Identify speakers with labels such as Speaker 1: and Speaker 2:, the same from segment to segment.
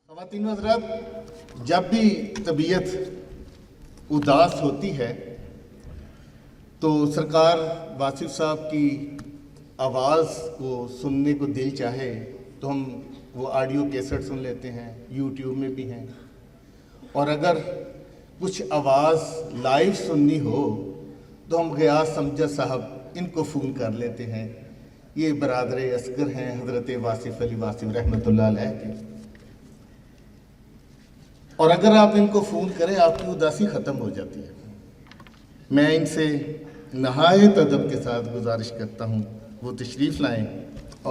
Speaker 1: خواتین و حضرات، جب بھی طبیعت اداس ہوتی ہے تو سرکار واصف صاحب کی آواز کو سننے کو دل چاہے تو ہم وہ آڈیو کیسٹ سن لیتے ہیں، یوٹیوب میں بھی ہیں، اور اگر کچھ آواز لائیو سننی ہو تو ہم غیاث سمجد صاحب ان کو فون کر لیتے ہیں۔ یہ برادر اصغر ہیں حضرت واصف علی واصف رحمۃ اللہ علیہ کے، اور اگر آپ ان کو فون کریں آپ کی اداسی ختم ہو جاتی ہے۔ میں ان سے نہایت ادب کے ساتھ گزارش کرتا ہوں وہ تشریف لائیں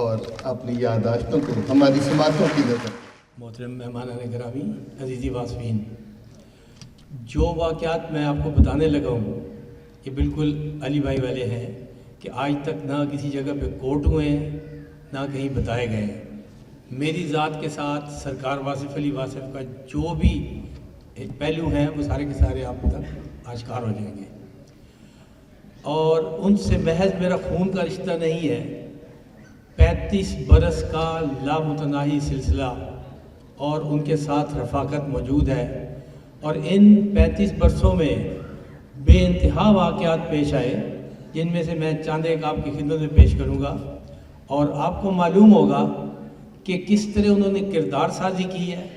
Speaker 1: اور اپنی یادداشتوں کو ہماری سماعتوں کی نظر۔
Speaker 2: محترم مہمانان گرامی، عزیزی واصفین، جو واقعات میں آپ کو بتانے لگا ہوں یہ بالکل علی بھائی والے ہیں کہ آج تک نہ کسی جگہ پہ کوٹ ہوئے ہیں نہ کہیں بتائے گئے ہیں۔ میری ذات کے ساتھ سرکار واصف علی واصف کا جو بھی پہلو ہیں وہ سارے کے سارے آپ تک آشکار ہو جائیں گے، اور ان سے محض میرا خون کا رشتہ نہیں ہے، 35 برس کا لامتناہی سلسلہ اور ان کے ساتھ رفاقت موجود ہے، اور ان 35 برسوں میں بے انتہا واقعات پیش آئے جن میں سے میں چاند ایک آپ کی خدمت میں پیش کروں گا، اور آپ کو معلوم ہوگا کہ کس طرح انہوں نے کردار سازی کی ہے،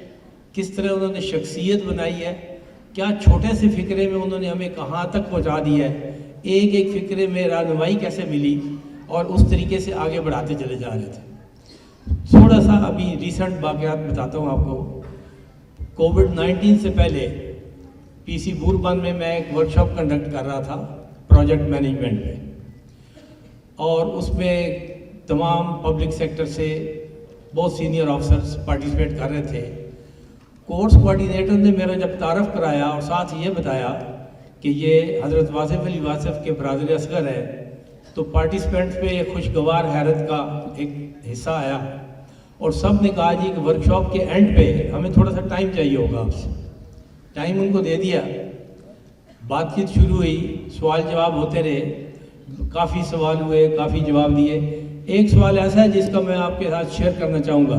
Speaker 2: کس طرح انہوں نے شخصیت بنائی ہے، کیا چھوٹے سے فکرے میں انہوں نے ہمیں کہاں تک پہنچا دی ہے، ایک ایک فکرے میں رہنمائی کیسے ملی، اور اس طریقے سے آگے بڑھاتے چلے جا رہے تھے۔ تھوڑا سا ابھی ریسنٹ واقعات بتاتا ہوں آپ کو۔ کووڈ-19 سے پہلے پی سی بوربن میں ایک ورکشاپ کنڈکٹ کر رہا تھا پروجیکٹ مینجمنٹ پہ، اور اس میں تمام پبلک سیکٹر سے بہت سینئر آفسرز پارٹیسپیٹ کر رہے تھے۔ کورس کوارڈینیٹر نے میرا جب تعارف کرایا اور ساتھ یہ بتایا کہ یہ حضرت واصف علی واصف کے برادر اصغر ہے، تو پارٹیسپینٹس پہ ایک خوشگوار حیرت کا ایک حصہ آیا، اور سب نے کہا جی کہ ورکشاپ کے اینڈ پہ ہمیں تھوڑا سا ٹائم چاہیے ہوگا آپ سے۔ ٹائم ان کو دے دیا، بات چیت شروع ہوئی، سوال جواب ہوتے رہے، کافی سوال ہوئے، کافی جواب دیے۔ ایک سوال ایسا ہے جس کا میں آپ کے ساتھ شیئر کرنا چاہوں گا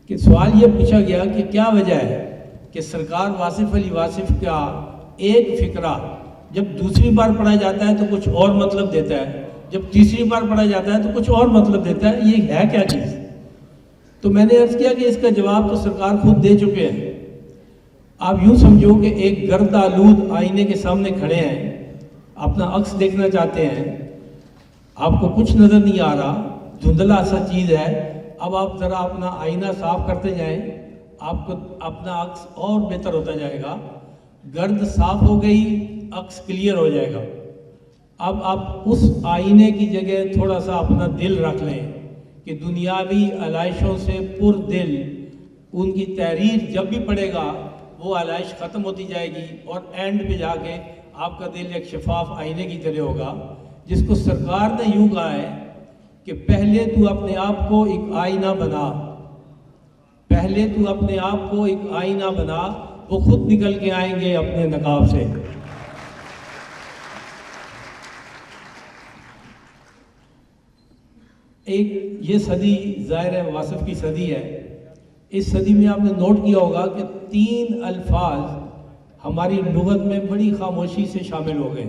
Speaker 2: کہ سوال یہ پوچھا گیا کہ کیا وجہ ہے کہ سرکار واصف علی واصف کا ایک فقرہ جب دوسری بار پڑھا جاتا ہے تو کچھ اور مطلب دیتا ہے، جب تیسری بار پڑھا جاتا ہے تو کچھ اور مطلب دیتا ہے، یہ ہے کیا چیز؟ تو میں نے عرض کیا کہ اس کا جواب تو سرکار خود دے چکے ہیں۔ آپ یوں سمجھو کہ ایک گرد آلود آئینے کے سامنے کھڑے ہیں، اپنا عکس دیکھنا چاہتے ہیں، آپ کو کچھ نظر نہیں آ رہا، دھندلا سا چیز ہے۔ اب آپ ذرا اپنا آئینہ صاف کرتے جائیں، آپ کو اپنا عکس اور بہتر ہوتا جائے گا، گرد صاف ہو گئی، عکس کلیئر ہو جائے گا۔ اب آپ اس آئینے کی جگہ تھوڑا سا اپنا دل رکھ لیں کہ دنیاوی علائشوں سے پر دل ان کی تحریر جب بھی پڑے گا وہ علائش ختم ہوتی جائے گی، اور اینڈ پہ جا کے آپ کا دل ایک شفاف آئینے کی طرح ہوگا، جس کو سرکار نے یوں کہا ہے کہ پہلے تو اپنے آپ کو ایک آئینہ بنا، پہلے تو اپنے آپ کو ایک آئینہ بنا، وہ خود نکل کے آئیں گے اپنے نقاب سے۔ ایک یہ صدی ظاہر ہے واصف کی صدی ہے، اس صدی میں آپ نے نوٹ کیا ہوگا کہ 3 الفاظ ہماری لغت میں بڑی خاموشی سے شامل ہو گئے: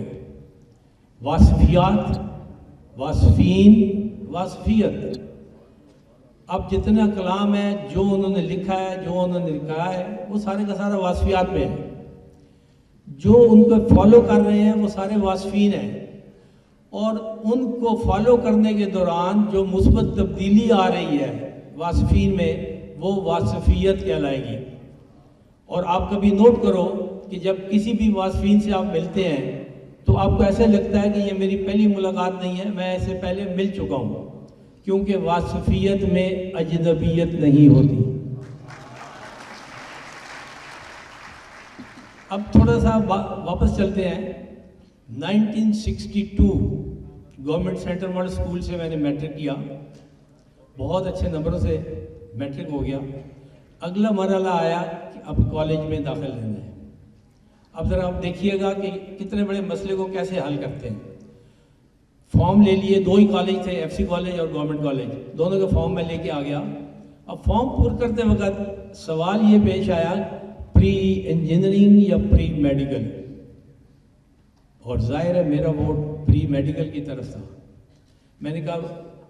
Speaker 2: واصفیات، واصفین، واصفیت۔ اب جتنا کلام ہے، جو انہوں نے لکھا ہے، جو انہوں نے لکھا ہے، وہ سارے کا سارا واصفیات میں ہے۔ جو ان کو فالو کر رہے ہیں وہ سارے واصفین ہیں، اور ان کو فالو کرنے کے دوران جو مثبت تبدیلی آ رہی ہے واصفین میں وہ واصفیت کہلائے گی۔ اور آپ کبھی نوٹ کرو کہ جب کسی بھی واصفین سے آپ ملتے ہیں تو آپ کو ایسے لگتا ہے کہ یہ میری پہلی ملاقات نہیں ہے، میں اسے پہلے مل چکا ہوں، کیونکہ واصفیت میں اجنبیت نہیں ہوتی۔ اب تھوڑا سا واپس چلتے ہیں۔ 1962 گورنمنٹ سینٹرل ماڈل اسکول سے میں نے میٹرک کیا، بہت اچھے نمبروں سے میٹرک ہو گیا۔ اگلا مرحلہ آیا کہ اب کالج میں داخل لینا ہے۔ اب ذرا آپ دیکھیے گا کہ کتنے بڑے مسئلے کو کیسے حل کرتے ہیں۔ فارم لے لیے، 2 ہی کالج تھے، ایف سی کالج اور گورنمنٹ کالج، دونوں کے فارم میں لے کے آ گیا، اب فارم پور کرتے وقت سوال یہ پیش آیا پری انجینئرنگ یا پری میڈیکل، اور ظاہر ہے میرا ووٹ پری میڈیکل کی طرف تھا. میں نے کہا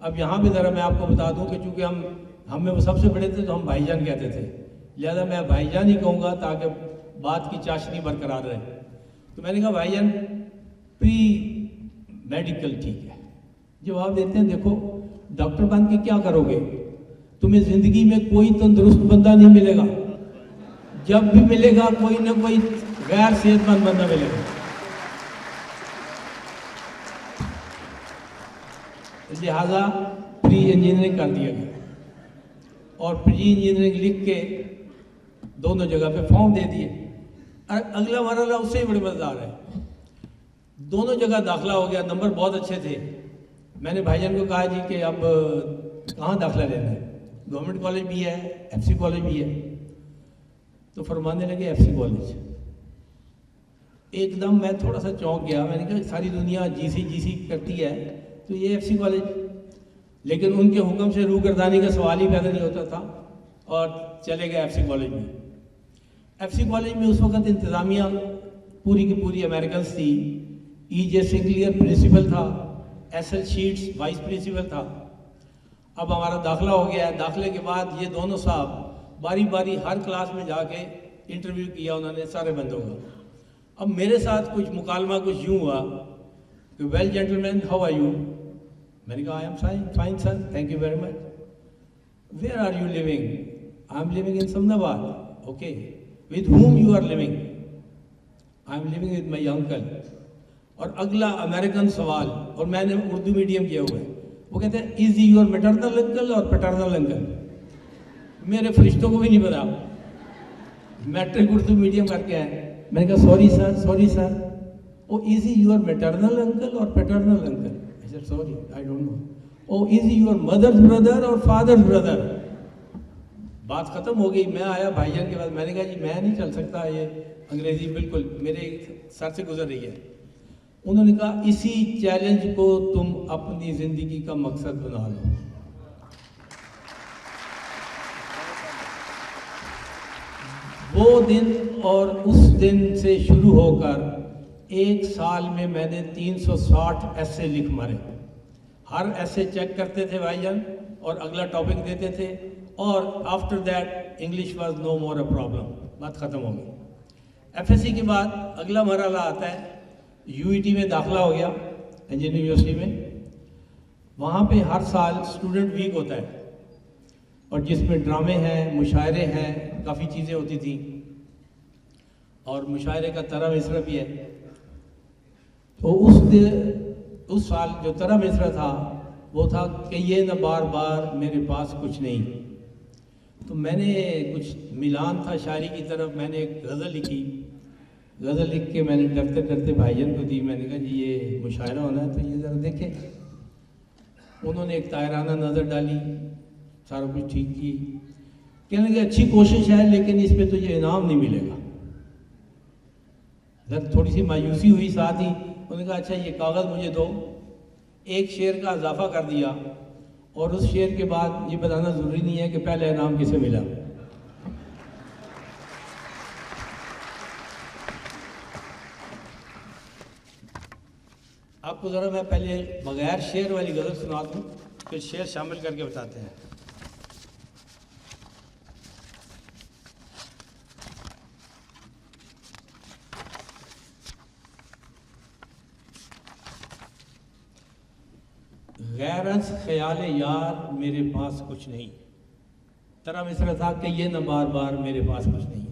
Speaker 2: اب یہاں بھی ذرا میں آپ کو بتا دوں کہ چونکہ ہم میں وہ سب سے بڑے تھے تو ہم بھائی جان کہتے تھے، لہذا میں بھائی جان ہی کہوں گا تاکہ بات کی چاشنی برقرار رہے. تو میں نے کہا بھائی جان پری میڈیکل ٹھیک ہے. جواب دیتے ہیں دیکھو ڈاکٹر بن کے کیا کرو گے، تمہیں زندگی میں کوئی تندرست بندہ نہیں ملے گا، جب بھی ملے گا کوئی نہ کوئی غیر صحت مند بندہ ملے گا. لہذا پری انجینئرنگ کر دیا گیا اور پری انجینئرنگ لکھ کے دونوں جگہ پہ فارم دے دیے. اگلا مرحلہ اس سے ہی بڑے مزیدار ہے. دونوں جگہ داخلہ ہو گیا، نمبر بہت اچھے تھے. میں نے بھائی جان کو کہا جی کہ اب کہاں داخلہ لینا ہے، گورنمنٹ کالج بھی ہے ایف سی کالج بھی ہے. تو فرمانے لگے ایف سی کالج. ایک دم میں تھوڑا سا چونک گیا. میں نے کہا ساری دنیا جی سی کرتی ہے تو یہ ایف سی کالج، لیکن ان کے حکم سے روگردانی کا سوال ہی پیدا نہیں ہوتا تھا اور چلے گئے ایف سی کالج میں. ایف سی کالج میں اس وقت انتظامیہ پوری کی پوری امریکنس تھی. ای جے سنگلیئر پرنسپل تھا، ایس ایل شیٹس وائس پرنسپل تھا. اب ہمارا داخلہ ہو گیا. داخلے کے بعد یہ دونوں صاحب باری باری ہر کلاس میں جا کے انٹرویو کیا انہوں نے سارے بندوں کا. اب میرے ساتھ کچھ مکالمہ کچھ یوں ہوا کہ well gentleman how are you. میں نے کہا I am fine sir thank you very much. Where are you living? I am living in Samanabad. Okay with whom you are living? I am living with my uncle. اور اگلا American سوال، اور میں نے Urdu medium کیا ہوا ہے. وہ کہتے ہیں از your maternal uncle or paternal uncle? میرے فرشتوں کو بھی نہیں پتا. میٹرک اردو میڈیم کر کے آئے. میں نے کہا sorry sir oh is your maternal uncle or paternal uncle? Sorry I don't know. Oh is your mother's brother or father's brother? بات ختم ہو گئی. میں آیا بھائی جان کے بعد. میں نے کہا جی میں نہیں چل سکتا، یہ انگریزی بالکل میرے سر سے گزر رہی ہے. انہوں نے کہا اسی چیلنج کو تم اپنی زندگی کا مقصد بنا لو. وہ دن اور اس دن سے شروع ہو کر ایک سال میں نے 360 ایسے لکھ مارے. ہر ایسے چیک کرتے تھے بھائی جان اور اگلا ٹاپک دیتے تھے، اور after that English was no more a problem. بات ختم ہو گئی. ایف ایس سی کے بعد اگلا مرحلہ آتا ہے. یو ای ٹی میں داخلہ ہو گیا انجینئرنگ یونیورسٹی میں. وہاں پہ ہر سال اسٹوڈنٹ ویک ہوتا ہے اور جس میں ڈرامے ہیں، مشاعرے ہیں، کافی چیزیں ہوتی تھیں، اور مشاعرے کا طرح مصرع بھی ہے. تو اس سال جو طرح مصرع تھا وہ تھا کہ یہ نہ بار بار میرے پاس کچھ نہیں. تو میں نے کچھ میلان تھا شاعری کی طرف. میں نے ایک غزل لکھی. غزل لکھ کے میں نے ڈرتے ڈرتے بھائی جان کو دی. میں نے کہا جی یہ مشاعرہ ہونا ہے تو یہ ذرا دیکھیں. انہوں نے ایک طائرانہ نظر ڈالی، سارا کچھ ٹھیک کی. کہنے لگے اچھی کوشش ہے لیکن اس پہ تجھے انعام نہیں ملے گا. تھوڑی سی مایوسی ہوئی ساتھ ہی. انہوں نے کہا اچھا یہ کاغذ مجھے دو. ایک شعر کا اضافہ کر دیا اور اس شعر کے بعد یہ بتانا ضروری نہیں ہے کہ پہلا انعام کسے ملا. آپ کو ذرا میں پہلے بغیر شعر والی غزل سنا دوں پھر شعر شامل کر کے بتاتے ہیں. غیر از خیال یار میرے پاس کچھ نہیں. طرح مصرع تھا کہ یہ نہ بار بار میرے پاس کچھ نہیں.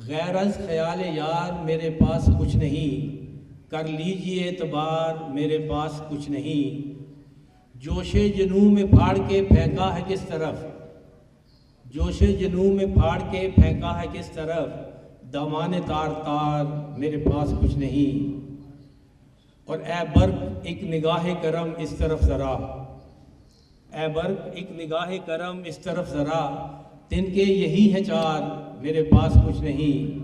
Speaker 2: غیر از خیال یار میرے پاس کچھ نہیں، کر لیجئے اعتبار میرے پاس کچھ نہیں. جوش جنوں میں پھاڑ کے پھینکا ہے کس طرف، جوش جنوں میں پھاڑ کے پھینکا ہے کس طرف، دامان تار تار میرے پاس کچھ نہیں. اور اے برق ایک نگاہ کرم اس طرف ذرا، اے برق ایک نگاہ کرم اس طرف ذرا، تن کے یہی ہے چار میرے پاس کچھ نہیں.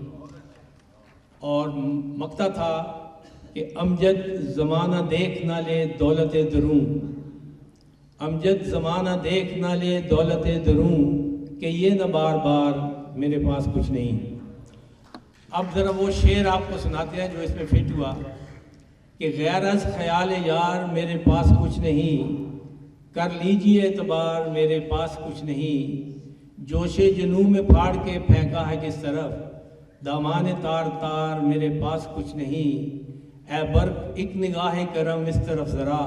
Speaker 2: اور مقطع تھا کہ امجد زمانہ دیکھ نہ لے دولت دروں، امجد زمانہ دیکھ نہ لے دولت دروں کہ یہ نہ بار بار میرے پاس کچھ نہیں. اب ذرا وہ شعر آپ کو سناتے ہیں جو اس میں فٹ ہوا کہ غیر از خیال یار میرے پاس کچھ نہیں, کر لیجئے اعتبار میرے پاس کچھ نہیں, جوش جنوں میں پھاڑ کے پھینکا ہے کس طرف, دامان تار تار میرے پاس کچھ نہیں, اے برق ایک نگاہ کرم اس طرف ذرا,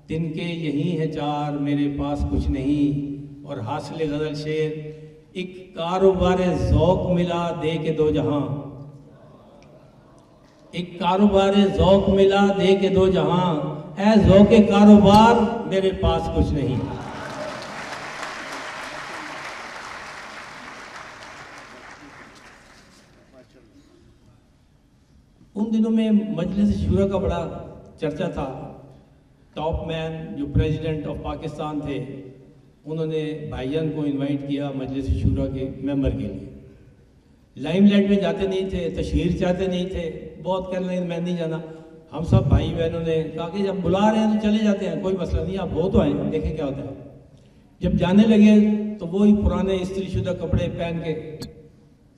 Speaker 2: دن کے یہی ہے چار میرے پاس کچھ نہیں. اور حاصل غزل شعر, ایک کاروبار ذوق ملا دے کے دو جہاں, ایک کاروبار ذوق ملا دے کے دو جہاں, اے ذوق کاروبار میرے پاس کچھ نہیں. ان دنوں میں مجلس شورا کا بڑا چرچا تھا. ٹاپ مین جو پریزیڈنٹ آف پاکستان تھے, انہوں نے بھائی جان کو انوائٹ کیا مجلس شورا کے ممبر کے لیے. لائم لائٹ میں جاتے نہیں تھے, تشہیر چاہتے نہیں تھے, بہت کہنے لگے میں نہیں جانا. ہم سب بھائی بہنوں نے کہا کہ جب بلا رہے ہیں تو چلے جاتے ہیں, کوئی مسئلہ نہیں, آپ ہو تو آئیں دیکھیں کیا ہوتا ہے. جب جانے لگے تو وہی پرانے استری شدہ کپڑے پہن کے,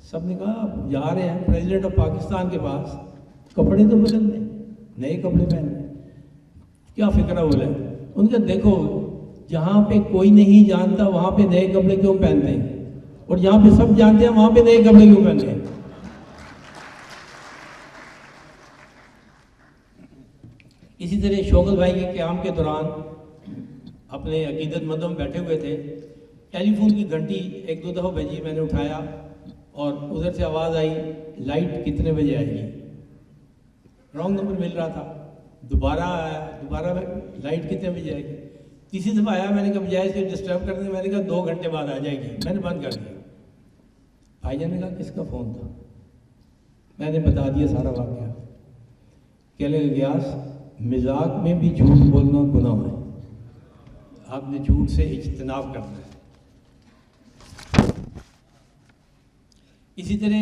Speaker 2: سب نے کہا آپ جا رہے ہیں پریزیڈنٹ آف پاکستان کے پاس, کپڑے تو بدل دیں, نئے کپڑے پہن لیں, کیا فکر بولے. ان کا دیکھو جہاں پہ کوئی نہیں جانتا وہاں پہ نئے کپڑے کیوں پہنتے ہیں, اور جہاں پہ سب جانتے ہیں وہاں پہ نئے کپڑے کیوں پہنتے ہیں. اسی طرح شوکت بھائی کے قیام کے دوران اپنے عقیدت مندوں میں بیٹھے ہوئے تھے, ٹیلی فون کی گھنٹی ایک دو دفعہ بجی, میں نے اٹھایا اور ادھر سے آواز آئی لائٹ کتنے بجے آئے گی. رانگ نمبر مل رہا تھا. دوبارہ آیا, دوبارہ لائٹ کتنے بجے آئے گی. تیسری دفعہ آیا, میں نے کہا بجائے اس کو ڈسٹرب کرنے, میں نے کہا 2 گھنٹے بعد آ جائے گی. میں نے بند کر دیا. بھائی جان نے کہا کس کا فون تھا, میں نے بتا دیا سارا واقعہ. کہنے لگے گیاس مزاق میں بھی جھوٹ بولنا گناہ ہے, آپ نے جھوٹ سے اجتناب کرنا ہے. اسی طرح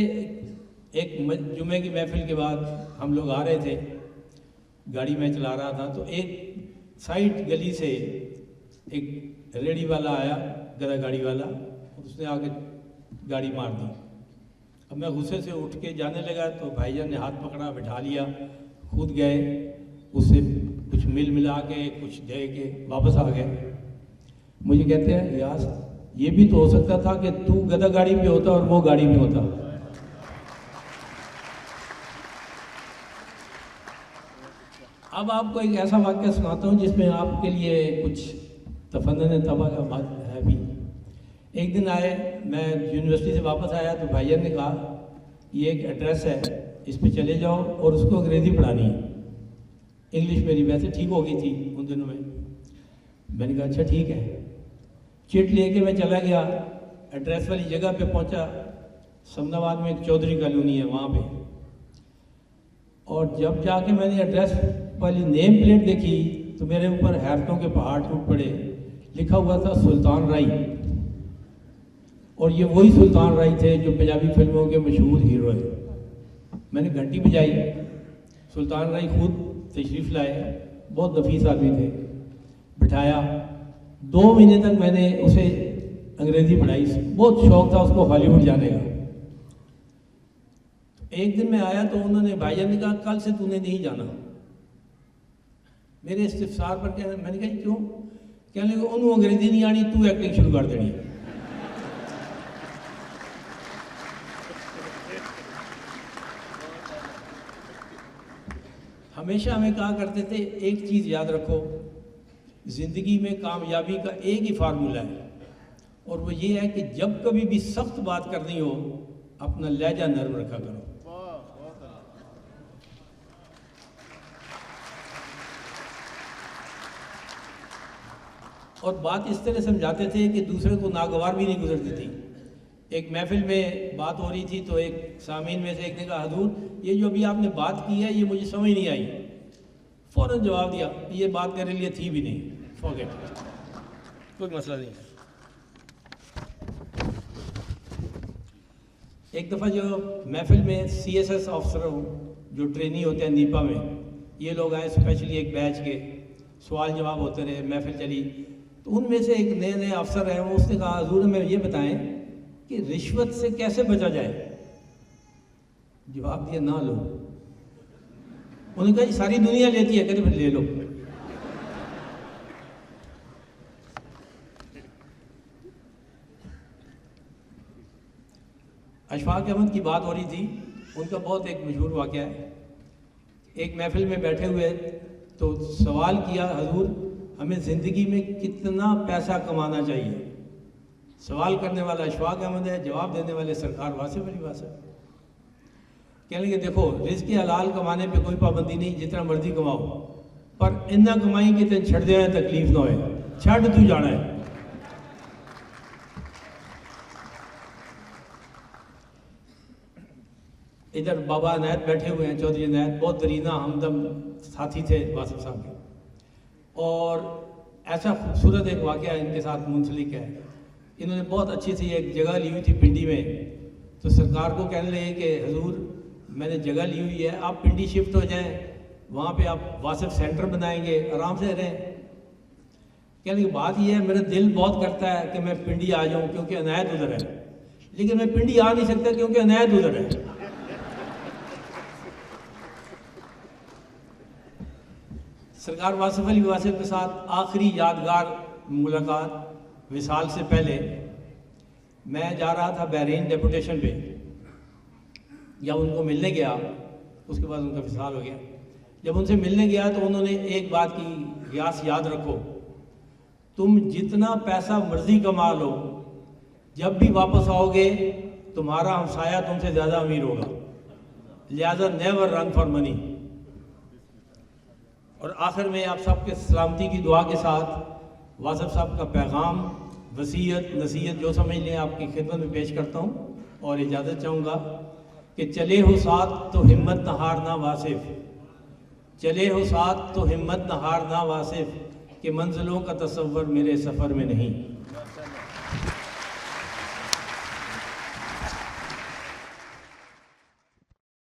Speaker 2: ایک جمعے کی محفل کے بعد ہم لوگ آ رہے تھے, گاڑی میں چلا رہا تھا, تو ایک سائڈ گلی سے ایک ریڑھی والا آیا, گدا گاڑی والا, اور اس نے آ کے گاڑی مار دی. اب میں غصے سے اٹھ کے جانے لگا تو بھائی جان نے ہاتھ پکڑا, بٹھا لیا, خود گئے, اس سے کچھ مل ملا کے کچھ دے کے واپس آ گئے. مجھے کہتے ہیں یاس یہ بھی تو ہو سکتا تھا کہ تو گدا گاڑی پہ ہوتا اور وہ گاڑی میں ہوتا. اب آپ کو ایک ایسا واقعہ سناتا ہوں جس میں آپ کے لیے کچھ تفنن طبع کا بات ہے بھی. ایک دن آئے, میں یونیورسٹی سے واپس آیا تو بھائی جان نے کہا یہ ایک ایڈریس ہے, اس پہ چلے جاؤ اور اس کو انگریزی پڑھانی ہے. انگلش میری ویسے ٹھیک ہو گئی تھی ان دنوں میں. میں نے کہا اچھا ٹھیک ہے. چٹ لے کے میں چلا گیا, ایڈریس والی جگہ پہ پہنچا. سمن آباد میں ایک چودھری کالونی ہے وہاں پہ, اور جب جا کے میں نے ایڈریس والی نیم پلیٹ دیکھی تو میرے اوپر حیرتوں کے پہاڑ ٹوٹ پڑے. لکھا ہوا تھا سلطان رائی, اور یہ وہی سلطان رائی تھے جو پنجابی فلموں کے مشہور ہیرو ہیں. میں نے گھنٹی بجائی, سلطان رائی خود تشریف لائے, بہت نفیس آدمی تھے, بٹھایا. 2 مہینے تک میں نے اسے انگریزی پڑھائی, بہت شوق تھا اس کو ہالی ووڈ جانے کا. ایک دن میں آیا تو انہوں نے بھائی جان نے کہا کل سے تو نے نہیں جانا. میرے استفسار پر کیا, میں نے کہا کیوں؟ کہنے لگے انہوں انگریزی نہیں آنی, تو ایکٹنگ شروع کر دینی. ہمیشہ ہمیں کہا کرتے تھے ایک چیز یاد رکھو, زندگی میں کامیابی کا ایک ہی فارمولہ ہے, اور وہ یہ ہے کہ جب کبھی بھی سخت بات کرنی ہو اپنا لہجہ نرم رکھا کرو. اور بات اس طرح سمجھاتے تھے کہ دوسرے کو ناگوار بھی نہیں گزرتی تھی. ایک محفل میں بات ہو رہی تھی تو ایک سامعین میں سے ایک نے کہا حضور یہ جو ابھی آپ نے بات کی ہے یہ مجھے سمجھ نہیں آئی. فوراً جواب دیا یہ بات میرے لیے تھی بھی نہیں, فورگیٹ, کوئی مسئلہ نہیں. ایک دفعہ جو محفل میں CSS افسر جو ٹرینی ہوتے ہیں نیپا میں, یہ لوگ آئے اسپیشلی ایک بیچ کے, سوال جواب ہوتے رہے, محفل چلی. تو ان میں سے ایک نئے افسر ہیں، اس نے کہا حضور ہمیں یہ بتائیں کہ رشوت سے کیسے بچا جائے؟ جواب دیا نہ لو۔ انہوں نے کہا یہ ساری دنیا لیتی ہے، کہتے پھر لے لو۔ اشفاق احمد کی بات ہو رہی تھی، ان کا بہت ایک مشہور واقعہ ہے۔ ایک محفل میں بیٹھے ہوئے تو سوال کیا حضور ہمیں زندگی میں کتنا پیسہ کمانا چاہیے؟ سوال کرنے والا اشفاق احمد ہے، جواب دینے والے سرکار واصف علی واسف۔ کہنے لگے دیکھو رزق حلال کمانے پہ کوئی پابندی نہیں، جتنا مرضی کماؤ، پر اتنا کمائی کہ تین چھڑ دے تکلیف نہ ہوئے، چھڑ تو جانا ہے۔ ادھر بابا عنایت بیٹھے ہوئے ہیں، چودھری عنایت، بہت درینہ ہمدم ساتھی تھے واصف صاحب کے، اور ایسا خوبصورت ایک واقعہ ان کے ساتھ منسلک ہے۔ انہوں نے بہت اچھی سی ایک جگہ لی ہوئی تھی پنڈی میں، تو سرکار کو کہنے لگے کہ حضور میں نے جگہ لی ہوئی ہے، آپ پنڈی شفٹ ہو جائیں، وہاں پہ آپ واصف سینٹر بنائیں گے، آرام سے رہیں۔ کہنے کی بات یہ ہے میرا دل بہت کرتا ہے کہ میں پنڈی آ جاؤں کیونکہ عنایت ادھر ہے، لیکن میں پنڈی آ نہیں سکتا کیونکہ عنایت ادھر ہے۔ سرکار واصف علی واسف کے ساتھ آخری یادگار ملاقات وصال سے پہلے میں جا رہا تھا بحرین ڈیپوٹیشن پہ، جب ان کو ملنے گیا، اس کے بعد ان کا وصال ہو گیا، جب ان سے ملنے گیا تو انہوں نے ایک بات کی، ریاض یاد رکھو تم جتنا پیسہ مرضی کما لو، جب بھی واپس آؤ گے تمہارا ہمسایہ تم سے زیادہ امیر ہوگا، لہذا نیور رن فار منی۔ اور آخر میں آپ سب کے سلامتی کی دعا کے ساتھ واصف صاحب کا پیغام، وصیت، نصیحت جو سمجھ لیں آپ کی خدمت میں پیش کرتا ہوں، اور اجازت چاہوں گا کہ چلے ہو ساتھ تو ہمت نہ ہارنا واصف، چلے ہو ساتھ تو ہمت نہ ہارنا واصف، کہ منزلوں کا تصور میرے سفر میں نہیں۔